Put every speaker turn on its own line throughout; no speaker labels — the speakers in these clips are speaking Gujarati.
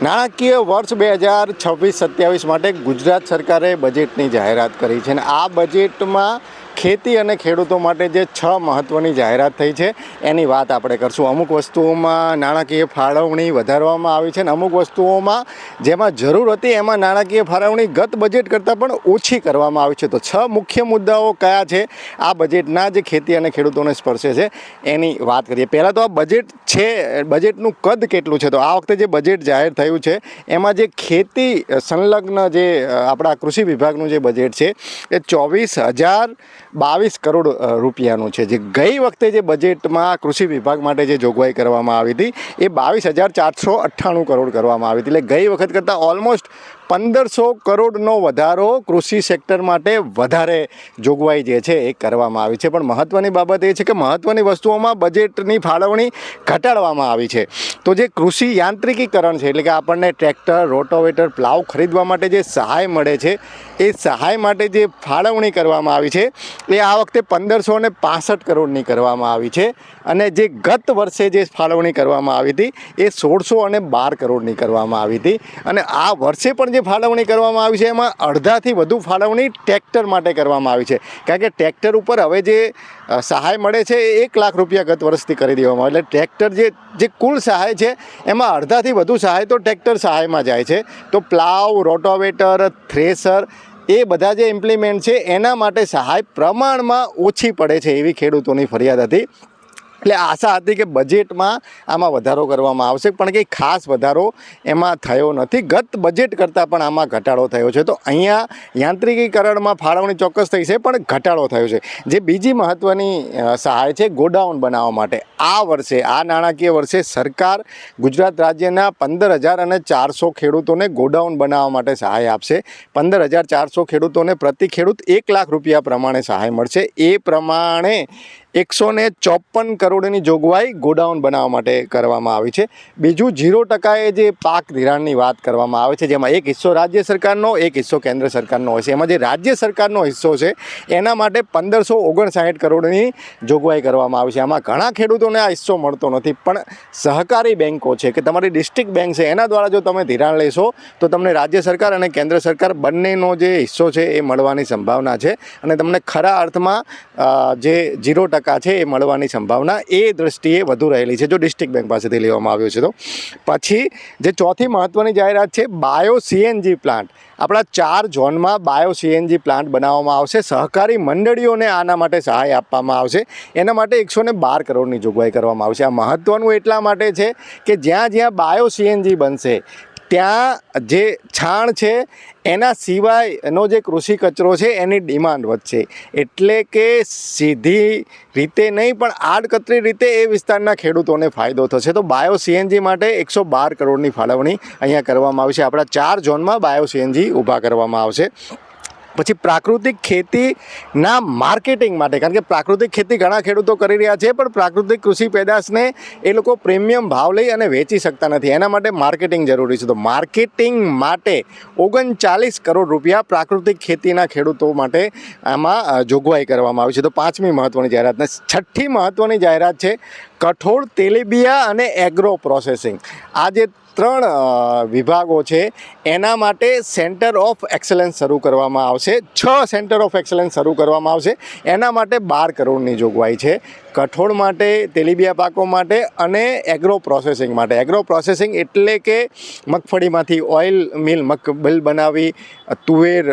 નાણાકીય વર્ષ 2026-27 માટે ગુજરાત સરકારે બજેટની જાહેરાત કરી છે અને આ બજેટમાં ખેતી અને ખેડૂતો માટે જે 6 મહત્ત્વની જાહેરાત થઈ છે એની વાત આપણે કરશું. અમુક વસ્તુઓમાં નાણાકીય ફાળવણી વધારવામાં આવી છે અને અમુક વસ્તુઓમાં જેમાં જરૂર હતી એમાં નાણાકીય ફાળવણી ગત બજેટ કરતાં પણ ઓછી કરવામાં આવી છે. તો 6 મુખ્ય મુદ્દાઓ કયા છે આ બજેટના જે ખેતી અને ખેડૂતોને સ્પર્શે છે એની વાત કરીએ. પહેલાં તો આ બજેટ છે, બજેટનું કદ કેટલું છે? તો આ વખતે જે બજેટ જાહેર થયું છે એમાં જે ખેતી સંલગ્ન જે આપણા કૃષિ વિભાગનું જે બજેટ છે એ 24,022 કરોડ રૂપિયાનું છે. જે ગઈ વખતે જે બજેટમાં કૃષિ વિભાગ માટે જે જોગવાઈ કરવામાં આવી હતી એ 22,498 કરોડ કરવામાં આવી હતી. એટલે ગઈ વખત કરતાં ઓલમોસ્ટ 1,500 કરોડનો વધારો કૃષિ સેક્ટર માટે વધારે જોગવાઈ જે છે એ કરવામાં આવી છે. પણ મહત્ત્વની બાબત એ છે કે મહત્ત્વની વસ્તુઓમાં બજેટની ફાળવણી ઘટાડવામાં આવી છે. તો જે કૃષિ યાંત્રિકીકરણ છે એટલે કે આપણને ટ્રેક્ટર, રોટોવેટર, પ્લાવ ખરીદવા માટે જે સહાય મળે છે એ સહાય માટે જે ફાળવણી કરવામાં આવી છે એ આ વખતે 1,565 કરોડની કરવામાં આવી છે અને જે ગત વર્ષે જે ફાળવણી કરવામાં આવી હતી એ 1,612 કરોડની કરવામાં આવી હતી. અને આ વર્ષે પણ જે ફાળવણી કરવામાં આવી છે એમાં અડધાથી વધુ ફાળવણી ટ્રેક્ટર માટે કરવામાં આવી છે. કારણ કે ટ્રેક્ટર ઉપર હવે જે સહાય મળે છે એ 1 લાખ રૂપિયા ગત વર્ષથી કરી દેવામાં આવે. એટલે ટ્રેક્ટર જે કુલ સહાય છે એમાં અડધાથી વધુ સહાય તો ટ્રેક્ટર સહાયમાં જાય છે. તો પ્લાવ, રોટોવેટર, થ્રેસર એ બધા જે ઇમ્પ્લિમેન્ટ છે એના માટે સહાય પ્રમાણમાં ઓછી પડે છે એવી ખેડૂતોની ફરિયાદ હતી. એટલે આશા હતી કે બજેટમાં આમાં વધારો કરવામાં આવશે પણ કંઈ ખાસ વધારો એમાં થયો નથી. ગત બજેટ કરતાં પણ આમાં ઘટાડો થયો છે. તો અહીંયા યાંત્રિકીકરણમાં ફાળવણી ચોક્કસ થઈ છે પણ ઘટાડો થયો છે. જે બીજી મહત્ત્વની સહાય છે ગોડાઉન બનાવવા માટે આ વર્ષે, આ નાણાકીય વર્ષે સરકાર ગુજરાત રાજ્યના 15,400 ખેડૂતોને ગોડાઉન બનાવવા માટે સહાય આપશે. 15,400 ખેડૂતોને પ્રતિ ખેડૂત 1 લાખ રૂપિયા પ્રમાણે સહાય મળશે. એ પ્રમાણે 154 કરોડની જોગવાઈ ગોડાઉન બનાવવા માટે કરવામાં આવી છે. બીજું 0% જે પાક ધિરાણની વાત કરવામાં આવે છે જેમાં એક હિસ્સો રાજ્ય સરકારનો, એક હિસ્સો કેન્દ્ર સરકારનો હોય છે. એમાં જે રાજ્ય સરકારનો હિસ્સો છે એના માટે 1,559 કરોડની જોગવાઈ કરવામાં આવી છે. આમાં ઘણા ખેડૂતોને આ હિસ્સો મળતો નથી પણ સહકારી બેન્કો છે કે તમારી ડિસ્ટ્રિક્ટ બેન્ક છે એના દ્વારા જો તમે ધિરાણ લેશો તો તમને રાજ્ય સરકાર અને કેન્દ્ર સરકાર બંનેનો જે હિસ્સો છે એ મળવાની સંભાવના છે અને તમને ખરા અર્થમાં જે 0% છે એ મળવાની સંભાવના એ દ્રષ્ટિએ વધુ રહેલી છે જો ડિસ્ટ્રિક્ટ બેંક પાસેથી લેવામાં આવ્યો છે. તો પછી જે ચોથી મહત્ત્વની જાહેરાત છે બાયો સીએનજી પ્લાન્ટ. આપણા 4 ઝોનમાં બાયો સીએનજી પ્લાન્ટ બનાવવામાં આવશે. સહકારી મંડળીઓને આના માટે સહાય આપવામાં આવશે. એના માટે 112 કરોડની જોગવાઈ કરવામાં આવશે. આ મહત્ત્વનું એટલા માટે છે કે જ્યાં જ્યાં બાયો સીએનજી બનશે ત્યાં જે છાણ છે એના સિવાયનો જે કૃષિ કચરો છે એની ડિમાન્ડ વધશે. એટલે કે સીધી રીતે નહીં પણ આડકતરી રીતે એ વિસ્તારના ખેડૂતોને ફાયદો થશે. તો બાયો સીએનજી માટે 112 કરોડની ફાળવણી અહીંયા કરવામાં આવશે. આપણા 4 ઝોનમાં બાયો સીએનજી ઊભા કરવામાં આવશે. પછી પ્રાકૃતિક ખેતીના માર્કેટિંગ માટે, કારણ કે પ્રાકૃતિક ખેતી ઘણા ખેડૂતો કરી રહ્યા છે પણ પ્રાકૃતિક કૃષિ પેદાશને એ લોકો પ્રીમિયમ ભાવ લઈ અને વેચી શકતા નથી. એના માટે માર્કેટિંગ જરૂરી છે. તો માર્કેટિંગ માટે 39 કરોડ રૂપિયા પ્રાકૃતિક ખેતીના ખેડૂતો માટે આમાં જોગવાઈ કરવામાં આવી છે. તો 5મી મહત્ત્વની જાહેરાત. 6ઠ્ઠી મહત્ત્વની જાહેરાત છે કઠોળ, તેલીબિયા અને એગ્રો પ્રોસેસિંગ. આ જે 3 વિભાગો છે એના માટે સેન્ટર ઓફ એક્સલન્સ શરૂ કરવામાં આવશે. 6 સેન્ટર ઓફ એક્સલન્સ શરૂ કરવામાં આવશે. એના માટે 12 કરોડની જોગવાઈ છે. કઠોળ માટે, તેલીબિયા પાકો માટે અને એગ્રો પ્રોસેસિંગ માટે. એગ્રો પ્રોસેસિંગ એટલે કે મગફળીમાંથી ઓઇલ મિલ બનાવી, તુવેર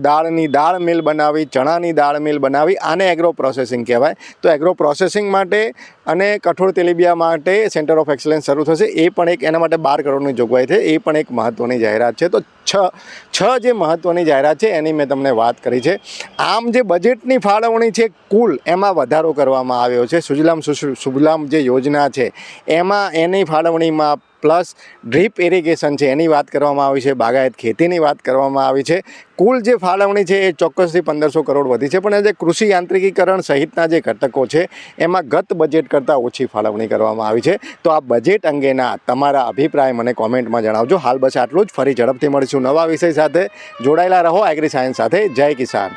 દાળની દાળ મિલ બનાવી, ચણાની દાળ મિલ બનાવી, આને એગ્રો પ્રોસેસિંગ કહેવાય. તો એગ્રો પ્રોસેસિંગ માટે અને કઠોળ તેલીબિયા માટે સેન્ટર ઓફ એક્સલન્સ શરૂ થશે. એ પણ એક એના માટે 12 કરોડની જોગવાઈ છે. એ પણ એક મહત્ત્વની જાહેરાત છે. તો 6 જે મહત્ત્વની જાહેરાત છે એની મેં તમને વાત કરી છે. આમ જે બજેટની ફાળવણી છે કુલ એમાં વધારો કરવામાં આવ્યો છે. સુજલામ જે યોજના છે એમાં એની ફાળવણીમાં પ્લસ ડ્રીપ ઇરિગેશન છે એની વાત કરવામાં આવી છે, બાગાયત ખેતીની વાત કરવામાં આવી છે. કુલ જે ફાળવણી છે એ ચોક્કસથી 1,500 કરોડ વધી છે પણ જે કૃષિ યાંત્રિકીકરણ સહિતના જે ઘટકો છે એમાં ગત બજેટ કરતાં ઓછી ફાળવણી કરવામાં આવી છે. તો આ બજેટ અંગેના તમારા અભિપ્રાય મને કોમેન્ટમાં જણાવજો. હાલ બસ આટલું જ. ફરી ઝડપથી મળીશું નવા વિષય સાથે. જોડાયેલા રહો એગ્રી સાયન્સ સાથે. જય કિસાન.